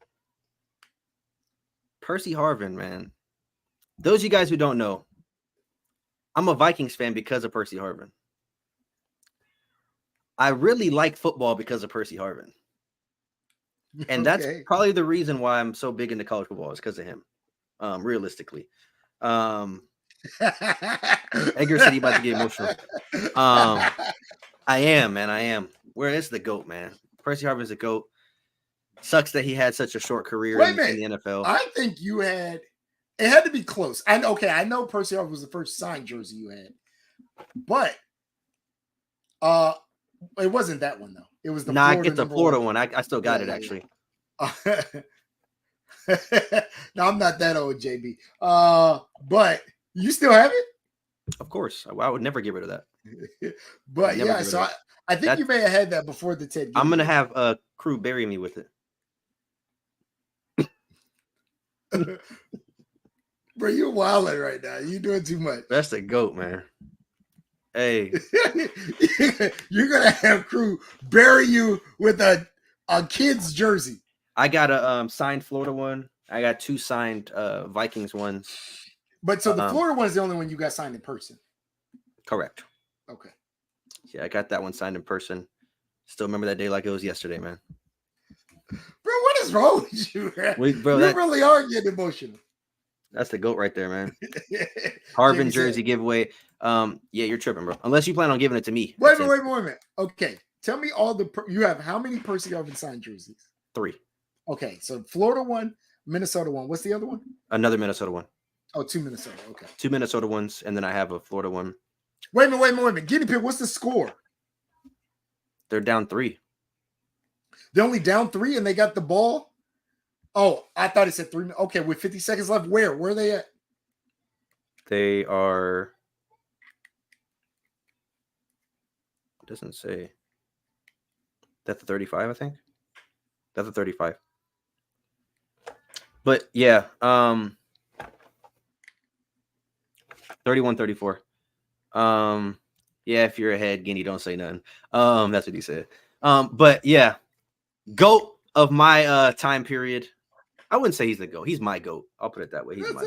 Percy Harvin, man. Those of you guys who don't know, I'm a Vikings fan because of Percy Harvin. I really like football because of Percy Harvin. And that's probably the reason why I'm so big into college football is because of him. Realistically. Edgar said he about to get emotional. I am, man. I am. Where is the GOAT, man? Percy Harvin's the GOAT. Sucks that he had such a short career in the NFL. I think you had it had to be close. I know Percy Harvin was the first signed jersey you had, but it wasn't that one though. It was the Florida one. I still got it actually. No, I'm not that old, JB. But you still have it? Of course. I would never get rid of that. But yeah, so I think you may have had that before the Ted. I'm gonna have a crew bury me with it. Bro, you're wilding right now. You're doing too much. That's the GOAT, man. Hey. You're gonna have crew bury you with a kid's jersey. I got a signed Florida one. I got 2 signed Vikings ones. But so the Florida one is the only one you got signed in person. Correct. Okay. Yeah, I got that one signed in person. Still remember that day like it was yesterday, man. Bro, what is wrong with you, man? You really are getting emotional. That's the GOAT right there, man. Harvin jersey giveaway. Yeah, you're tripping, bro. Unless you plan on giving it to me. Wait a minute. Okay. Tell me you have how many Percy Harvin signed jerseys? 3. Okay, so Florida one, Minnesota one. What's the other one? Another Minnesota one. Oh, 2 Minnesota. Okay. 2 Minnesota ones, and then I have a Florida one. Wait a minute. Guinea pig, what's the score? They're down 3. They're only down 3 and they got the ball? Oh, I thought it said 3. Okay, with 50 seconds left, where are they at? They are. It doesn't say. That's the 35, I think. That's the 35. But yeah, 31-34. Yeah, if you're ahead, Guinea, don't say nothing. That's what he said. But yeah, GOAT of my time period. I wouldn't say he's the GOAT. He's my GOAT. I'll put it that way. He's my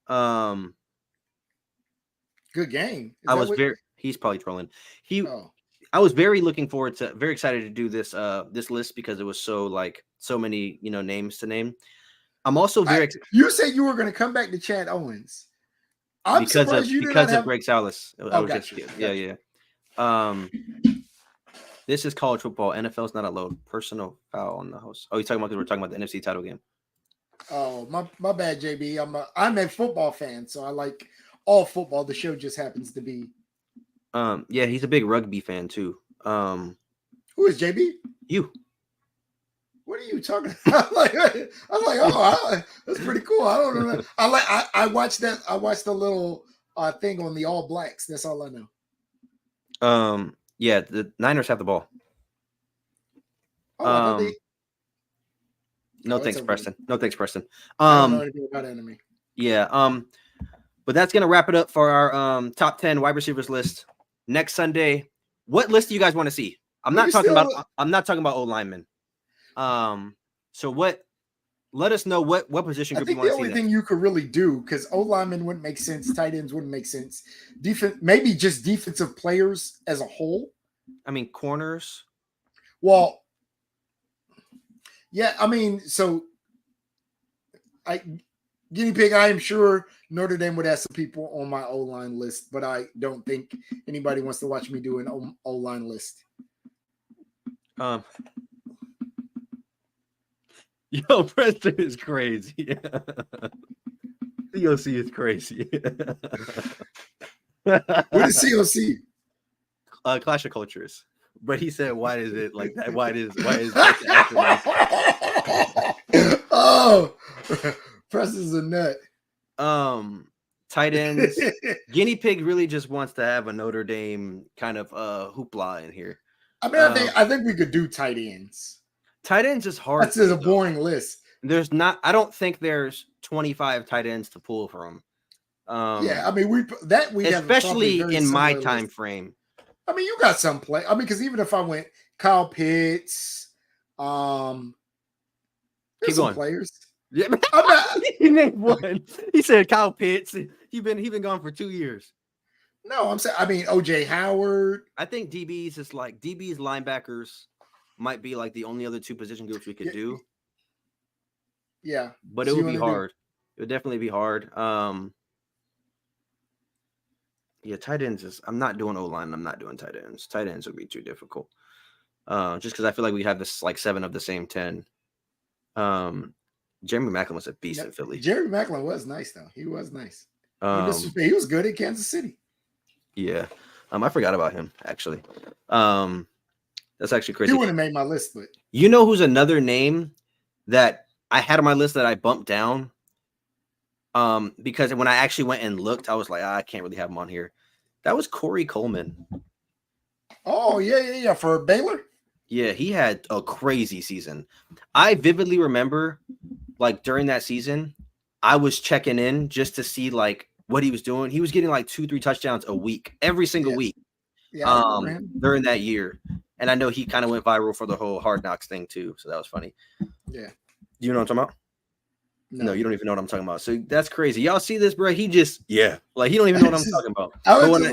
GOAT. Good game. He's probably trolling. I was very excited to do this this list because it was so many names to name. I'm also very You said you were going to come back to Chad Owens. I'm surprised you did not have Greg Salas. I was gotcha. Yeah. This is college football. NFL's not allowed. Personal foul on the host. Oh, you're talking about because we're talking about the NFC title game. Oh, my bad, JB. I'm a football fan, so I like all football. The show just happens to be. Yeah, he's a big rugby fan too. Who is JB? You. What are you talking about? Oh, that's pretty cool. I don't know. I watched that. I watched the little thing on the All Blacks. That's all I know. Yeah, the Niners have the ball. No thanks, Preston. No thanks, Preston. I don't know anything about enemy. Yeah. But that's gonna wrap it up for our top 10 wide receivers list. Next Sunday, what list do you guys want to see? I'm not talking about old linemen. So what? Let us know what position group you want to see. The only thing you could really do, because O linemen wouldn't make sense, tight ends wouldn't make sense. Maybe just defensive players as a whole. I mean, corners. Well, yeah, I mean, so guinea pig. I am sure Notre Dame would have some people on my O line list, but I don't think anybody wants to watch me do an O line list. Yo, Preston is crazy. COC is crazy. What is COC? Clash of Cultures. But he said, "Why is it like that? Why is Oh, Preston's a nut." Tight ends. Guinea pig really just wants to have a Notre Dame kind of hoopla in here. I mean, I think we could do tight ends. Tight ends is hard. That's a boring list. I don't think there's 25 tight ends to pull from. Yeah, I mean we especially in my time frame. I mean, you got some play. I mean, because even if I went Kyle Pitts, there's keep some going. Players. Yeah, he named one. He said Kyle Pitts. He been gone for 2 years. No, I'm saying. I mean, OJ Howard. I think DBs is like DBs, linebackers might be like the only other two position groups we could do. Yeah, but it would be hard. It would definitely be hard. Yeah, tight ends is. I'm not doing O-line. I'm not doing tight ends. Tight ends would be too difficult. Just because I feel like we have this like 7 of the same 10. Jeremy Maclin was a beast in Philly. Jeremy Maclin was nice though. He was nice. He was good at Kansas City. Yeah. I forgot about him actually. That's actually crazy. He wouldn't have made my list, but you know who's another name that I had on my list that I bumped down? Because when I actually went and looked, I was like, I can't really have him on here. That was Corey Coleman. Oh, yeah. For Baylor? Yeah, he had a crazy season. I vividly remember, like, during that season, I was checking in just to see, like, what he was doing. He was getting, like, 2-3 touchdowns a week, every single week during that year. And I know he kind of went viral for the whole Hard Knocks thing, too. So that was funny. Yeah. You know what I'm talking about? No, you don't even know what I'm talking about. So that's crazy. Y'all see this, bro? He just, like he don't even know what I'm talking about. But when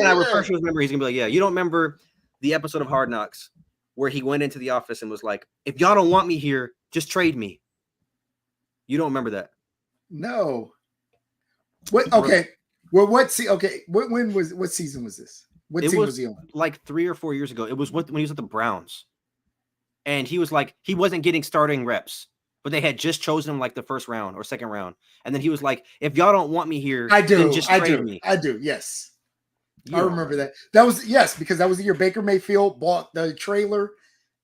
I refresh his memory, he's gonna be like, yeah, you don't remember the episode of Hard Knocks where he went into the office and was like, if y'all don't want me here, just trade me. You don't remember that? No. What? Okay. Well, what season was this? What team was he on? Like 3 or 4 years ago. It was when he was at the Browns, and he was like, he wasn't getting starting reps. But they had just chosen him like the first round or second round. And then he was like, if y'all don't want me here, then just trade me. I do. Yes. I remember that. That was, because that was the year Baker Mayfield bought the trailer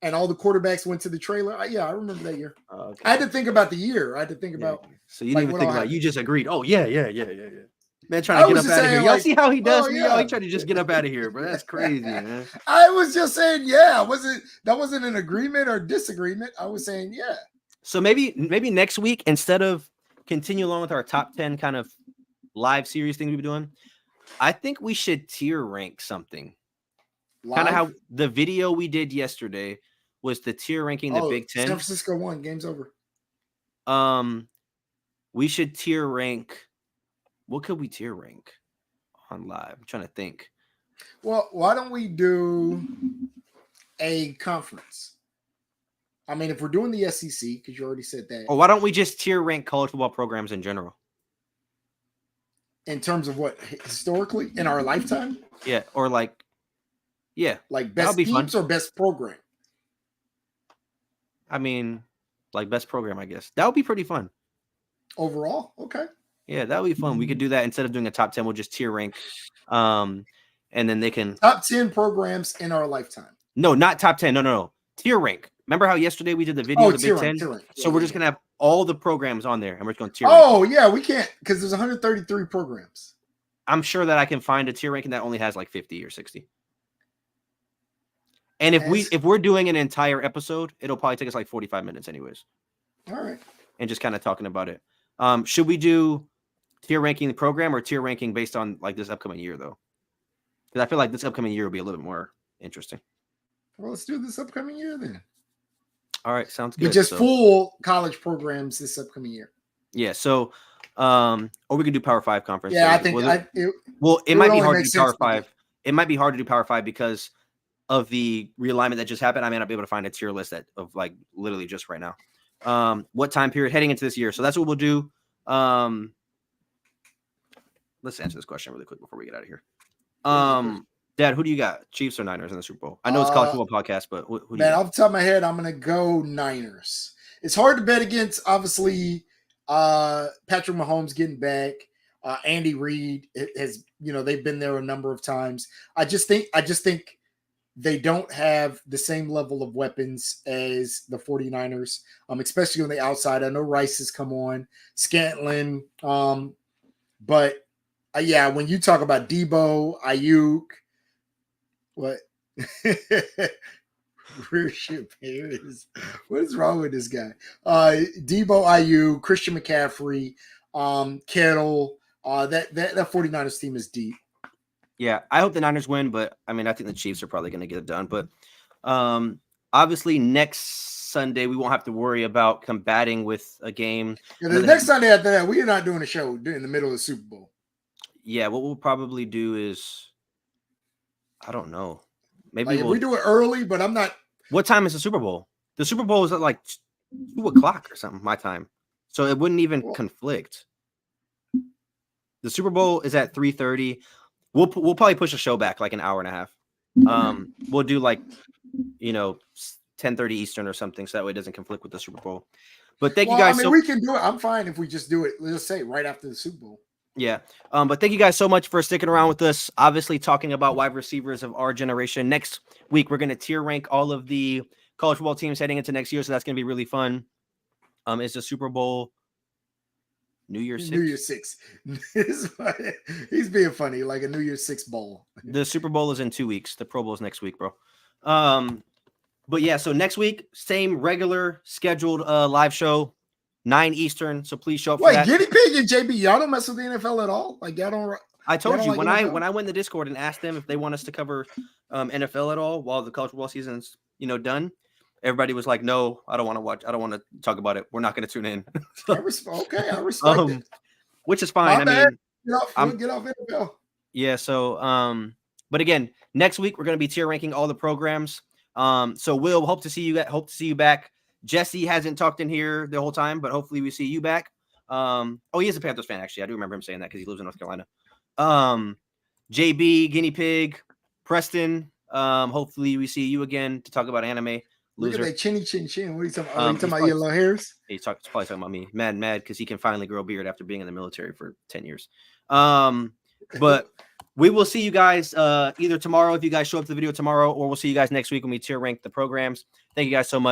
and all the quarterbacks went to the trailer. I remember that year. Okay. I had to think about the year. I had to think about. So you didn't even think about it. You just agreed. Oh, yeah. Man, trying to get up out of here. Y'all see how he does me? He tried to just get up out of here, bro. That's crazy, man. I was just saying, that wasn't an agreement or disagreement. I was saying, yeah. So maybe next week, instead of continue along with our top 10 kind of live series thing we've been doing, I think we should tier rank something. Kind of how the video we did yesterday was the tier ranking the Big Ten. San Francisco won. Game's over. We should tier rank. What could we tier rank on live? I'm trying to think. Well, why don't we do a conference? I mean, if we're doing the SEC, because you already said that. Or why don't we just tier rank college football programs in general? In terms of what historically in our lifetime? Yeah, or like, yeah, like that would best be fun. teams or best program? I mean, like best program, I guess. That would be pretty fun. Overall, okay. Yeah, that would be fun. We could do that instead of doing a top 10. We'll just tier rank, and then they can top 10 programs in our lifetime. No, not top 10. No. Tier rank. Remember how yesterday we did the video of the Big Ten? Rank. So we're just gonna have all the programs on there, and we're just going to tier. Oh rank. Yeah, we can't because there's 133 programs. I'm sure that I can find a tier ranking that only has like 50 or 60. And if we're doing an entire episode, it'll probably take us like 45 minutes, anyways. All right. And just kind of talking about it. Should we do tier ranking the program or tier ranking based on like this upcoming year though? Because I feel like this upcoming year will be a little bit more interesting. Well, let's do this upcoming year then. All right, sounds good. But just full college programs this upcoming year. Yeah, so or we could do Power 5 conference. Yeah, I think it might be hard to do Power 5. It might be hard to do Power 5 because of the realignment that just happened. I may not be able to find a tier list of like literally just right now. What time period heading into this year? So that's what we'll do. Let's answer this question really quick before we get out of here. Dad, who do you got? Chiefs or Niners in the Super Bowl? I know it's college football podcast, but who do you got? Off the top of my head, I'm going to go Niners. It's hard to bet against, obviously, Patrick Mahomes getting back. Andy Reid has, they've been there a number of times. I just think they don't have the same level of weapons as the 49ers, especially on the outside. I know Rice has come on, Scantling, but yeah, when you talk about Debo, Ayuk, what? What is wrong with this guy? Debo, Ayuk, Christian McCaffrey, Kittle. That 49ers team is deep. Yeah, I hope the Niners win, but I mean, I think the Chiefs are probably going to get it done. But obviously, next Sunday we won't have to worry about combating with a game. Yeah, the next Sunday after that, we are not doing a show in the middle of the Super Bowl. Yeah, what we'll probably do is, I don't know. Maybe we do it early, but I'm not. What time is the Super Bowl? The Super Bowl is at like 2:00 or something, my time. So it wouldn't even conflict. The Super Bowl is at 3:30. We'll probably push the show back like an hour and a half. We'll do like 10:30 Eastern or something, so that way it doesn't conflict with the Super Bowl. But thank you guys. We can do it. I'm fine if we just do it. Let's say right after the Super Bowl. Yeah. But thank you guys so much for sticking around with us. Obviously, talking about wide receivers of our generation. Next week, we're going to tier rank all of the college football teams heading into next year, so that's going to be really fun. It's the Super Bowl. New Year's 6. He's being funny, like a New Year's 6 bowl. The Super Bowl is in 2 weeks. The Pro Bowl is next week, bro. But yeah, so next week, same regular scheduled live show, 9 Eastern. So please show up for that. Guinea Pig and JB, y'all don't mess with the NFL at all? Like y'all don't. I told you when I went in the Discord and asked them if they want us to cover NFL at all while the college football season's done. Everybody was like, "No, I don't want to watch. I don't want to talk about it. We're not going to tune in." I respect it. Which is fine. Get off NFL. Yeah. So, but again, next week we're going to be tier ranking all the programs. So we'll hope to see you back. Jesse hasn't talked in here the whole time, but hopefully we see you back. He is a Panthers fan actually. I do remember him saying that because he lives in North Carolina. JB, Guinea Pig, Preston. Hopefully we see you again to talk about anime. Loser. Look at that chinny chin chin. What are you talking about? Are you talking about yellow hairs? He's probably talking about me. Mad because he can finally grow a beard after being in the military for 10 years. But we will see you guys either tomorrow if you guys show up to the video tomorrow, or we'll see you guys next week when we tier rank the programs. Thank you guys so much.